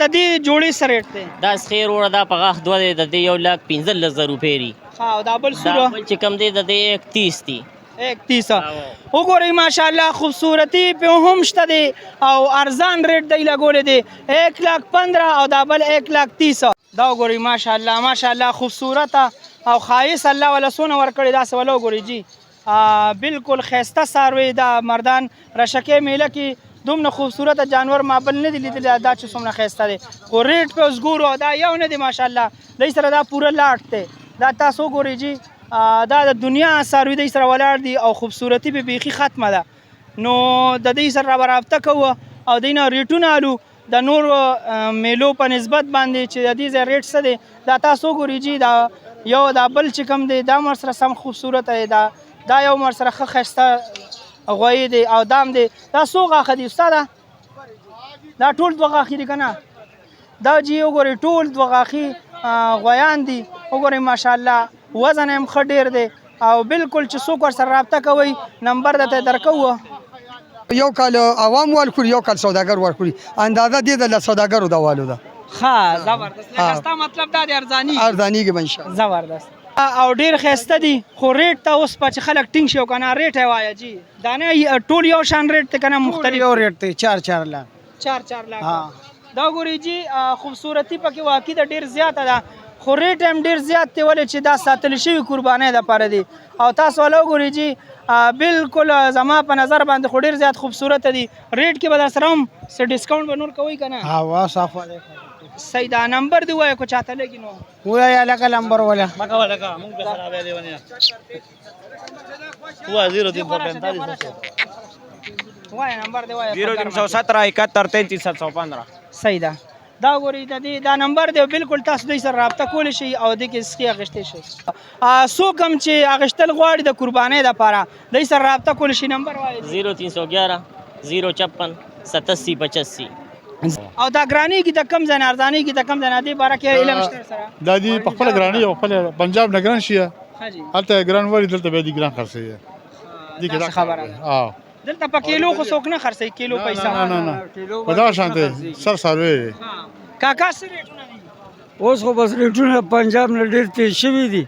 د دې جوړې څه ریټ دی؟ دا سخیر وړه دا په غاښ دوه دی د دې 1,15,000 روپۍ دي. او دا بل دا سوره بل چې کوم دی د دې 31 دي. 31 وګورئ ماشاءالله خوبصورتي په هم شته دی او ارزان ریټ دی لګولې دی 1,15,000 او دا بل 1,30,000. دا وګورئ ماشاءالله خوبصورت او خایس الله ولا سونه ورکړي دا څه ولا وګورئ جی بالکل ښایسته څاروي دا مردان رشکې میله کې دومره خوبصورت جانور ما بل نه دی لیدلی دا چې څومره ښایسته دی خو ریټ په اوس ګورو دا یو نه دی ماشاءالله دی سره دا پوره لاټ دی دا تاسو وګورئ جی دا د دنیا څاروي دی سره ولاړ دي او خوبصورتي به بیخي ختمه ده نو د دې سره رابطه کوو او دوی نه ریټونه الو د نورو میلو په نسبت باندې چې د دې ځای ریټ څه دی دا تاسو وګورئ جی دا یو دا بل چې کوم دی دا مر سره سم خوبصورت دی دا یو مر سره ښه ښایسته غویی دی او دام دی دا څو غاښه دي استاده دا ټول دوه غاښي دي که نه دا جی وګورئ ټول دوه غاښي غویان دي وګورئ ماشاءالله وزن هم ښه ډېر دی او بالکل چې څوک ورسره رابطه کوئ نمبر درته درکوو یو کال عوام ورکړي یو کال سوداګر ورکړي اندازه دې د سوداګرو د والو ده ښه زبردست لکه ستا مطلب دا دی ارزانیږي به انشاءالله زبردست او ډېر ښایسته دي خو ریټ ته اوس په چې خلک ټینګ شي او که نه ریټ یې وایه جی دا نه ټول یو شان ریټ دی که نه مختلف یو ریټ دی 4 لاک 4 لاک دا وګورئ جی خوبصورتي پکې واقعي ده ډېر زیاته ده خو ریټ هم ډېر زیات دی ولې چې دا ساتل شوي قربانۍ دپاره دي او تاسو والا وګورئ جی بالکل زما په نظر باندې خو ډېر زیات خوبصورته دي ریټ کې به در سره هم څه ډسکاونټ به نور کوئ که نه صحیح دا نمبر دی ووایه که چاته لګي نو ووایه لکه نمبر وله مکه ولکه مونږ به خرابې دی ونیا هو 0345 وایه نمبر دی وایه 0317 71 33 715 صحیح ده دا وګورئ د دې دا نمبر دی بالکل تاسو دوی سره رابطه کولی شئ او دې کې سخي اخیستی شئ څوک هم چې اخیستل غواړي د قربانۍ دپاره دوی سره رابطه کولی شي نمبر وایي 0311 056 8785 او دا ګرانۍ کې د کم ځای نه ارزانۍ کې د کم ځای نه دې باره کې علم شته سره دا دي په خپله ګرانۍ او خپل پنجاب نه ګران شي ښه جي هلته ګران وړي دلته بیا دي ګران خرڅوي دې کې دا خبره ده دلته په کیلو خو څوک نه خرڅوي کیلو پیسه نه په دغه شان دی سر څاروی کاکا څه ریټونه دي اوس خو بس ریټونه پنجاب نه ډېر تیز شوي دي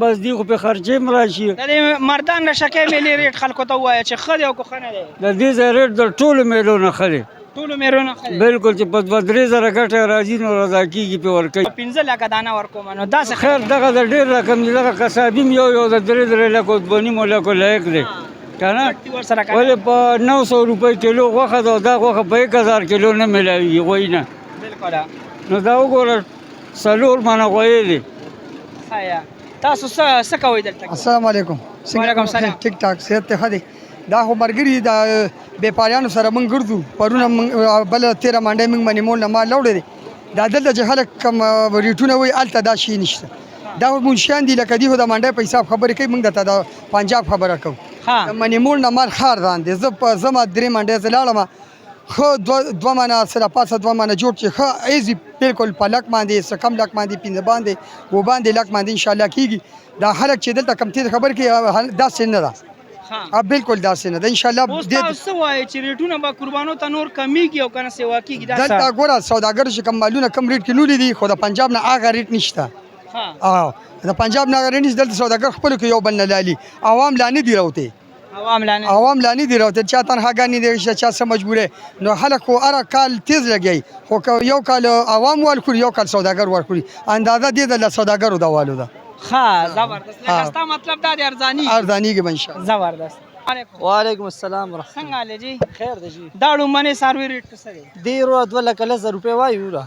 بس دی خو په خرچې م راشي د دې مردان نشکې میلې ریټ خلکو ته ووایه چې ښه دی او که ښه نه دی د دې ځای ریټ د ټولو میلو نه ښه دی ټولو میرونه ښه دی بالکل چې په 2-3 زره ګټه راځي نو رضا کېږي پې ورکوي 15 لکه دانه ورکوم نو داسې خیر دغه د ډېر رقم دی دغه قصابي م یو د 3 لکو 2.5 لکو لایق دی که نه ولې په 900 روپۍ کیلو غوښه ده او دا غوښه په 1000 کیلو نه میلاویږي غوی نه بالکل نو دا وګوره 4 منه غویی دی تاسو څه کوئ دلته السلام علیکم وعلیکم سلام ټیک ټاک صحت ته ښه دی دا خو ملګري د بیپاریانو سره موږ ګرځو پرونه بله 13 منډۍ موږ باندې مول نه مال راوړی دی دا دلته چې خلک کوم ریټونه وایي هلته دا شی نشته دا منشیان دي لکه دي خو د منډۍ په حساب خبرې کوي موږ درته د پنجاب خبره کوو د منیمول نه مال ښه ارزان دی زه په زما 3 منډۍ زه لاړم ښه 2 منه سره پاسه 2 منه جوړ چې ښه ایزي بالکل په لک باندې څه کم لک باندې 15 باندې و باندې لک باندې انشاءالله کېږي دا خلک چې دلته کم تېز خبرې کوي داسې نه ده بالکل داسې نه ده انشاءالله اوس تاسو څه وایئ چې ریټونه به قربانو ته نور کمیږي او که نه سیوا کېږي دلته ګوره سوداګرو چې کم مالونه کم ریټ کې نولي دي خو د پنجاب نه هغه ریټ نشته د پنجاب نه هغه ریټ نشته دلته سوداګر خپلو کې یو بل نه لالي عوام لا نه دي راوتی عوام لا نه دي راوتی چا تنخواګانې دي چا څه مجبوره نو خلک خو هر کال تیز لګوي خو که یو کال عوام ورکړي یو کال سوداګر ورکړي اندازه دې د سوداګرو د والو ده ښه زبردست لکه ستا مطلب دا دی ارزانیږي به انشاءالله زبردست وعلیکم السلام ورحمۃ څنګه حال جی خیر دی جی دا ډومبنې څاروي ریټ څه دی دی رو 2,00,000 روپۍ وایو را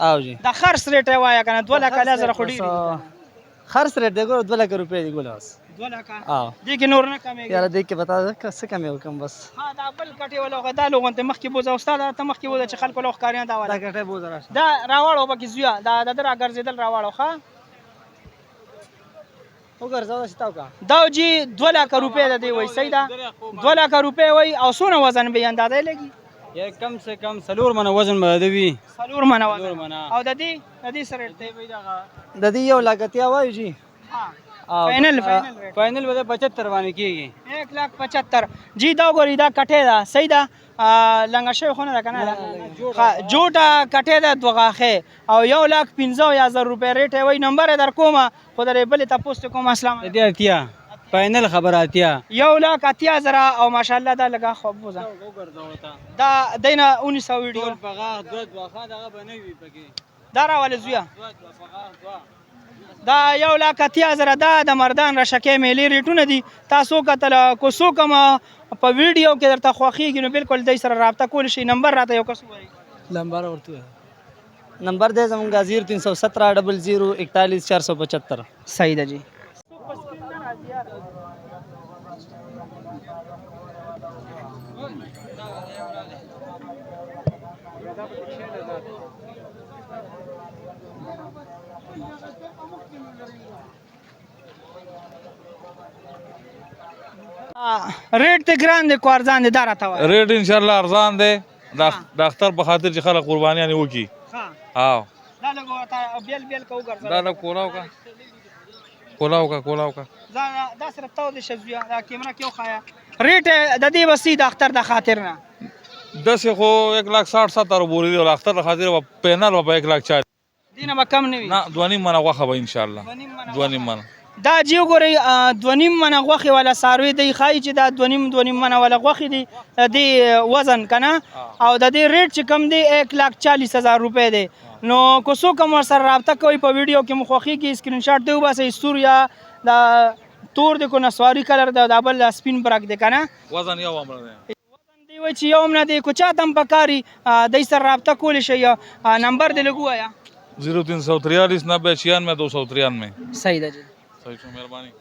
او جی دا خرڅ ریټ یې وایه که نه 2,00,000 خو ډېر دي خرڅ ریټ دی ګوره 2,00,000 روپۍ دی ګوله بس 2,00,000 دې کې نور نه کمېږي یاره دې کې بتا څه کمې وکړم بس دا بل کټې ولا دا لوغون ته مخکې بوځه استاد ته مخکې بوځه چې خلکو له ښکاریان دا دا کټې بوځه راشه دا راواړو پکې زویا دا د را ګرځېدل راواړو ښه وګرځاو چې تاو کا دا جی 2,00,000 روپۍ د دې وای صحیح ده 2,00,000 روپۍ وای او څونه وزن به اندازه لګي یا کم سے کم 4 منه وزن به دی 4 منه وزن او د دې سره ته وای دا د دې 1,00,000 وایو جی final final به 75 باندې کېږي 1,75,000 جی دا ګوري دا کټه ده صحیح ده لنګه شوی خو نه ده که نه جوټه کټې ده دوه غاښې او 1,15,000 روپۍ ریټ یې وایي نمبر یې در کومه خو درې بلې تپوس ته کوم اسلام دې اتیا فاینل خبره اتیا 1,80,000 او ماشاءالله دا لږه خو بوزه دا دینه 1900 ویډیو بغاغ دوه واخا دغه بنوي پکې دا راولې زویا دا 1,80,000 دا د مردان رشکې میلې ریټونه دي تاسو کتل کو څوک په ویډیو کې درته خوښیږي نو بالکل دای سره رابطه کول شي نمبر راته یو کس وایي نمبر ورته نمبر دے زمونږه 0317 00 41 475 صحیح ده جی ریټ ته ګران دی کو ارزان دی دا راته وایه ریټ ان شاء الله ارزان دی د اختر په خاطر چې خلک قربانیانې وکړي ها دا لږ ورته بیل بیل کو ګرځه دا کولاو کا دا صرف تو د شزویا دا کیمرا کې وخایا ریټ د دې وسی د اختر د خاطر نه دسې خو 1,60,70 بوري دی او اختر د خاطر پینل په 1,40,000 دینه به کم نه وي نه 2.5 منه غوښه به ان شاء الله 2.5 منه دا جیو ګورئ 2.5 منه غوښې والا څاروي دی ښایي چې دا 2.5 منه والا غوښې دي د دې وزن که نه او د دې ریټ چې کم دی 1,40,000 روپۍ دی نو که څوک هم ورسره رابطه کوئ په ویډیو کې مو خوښېږي سکرین شاټ دی وباسئ سور یا د تور دی کو نسواري کلر دی دا بل سپین برک دی که نه وزن یو عمر دی دی وایي چې یو هم نه دی که چاته هم پکاري دی سره رابطه کولی شئ نمبر دی لږ ووایه 0343 90 96 293 صحیح ده جی صحیح شو مهرباني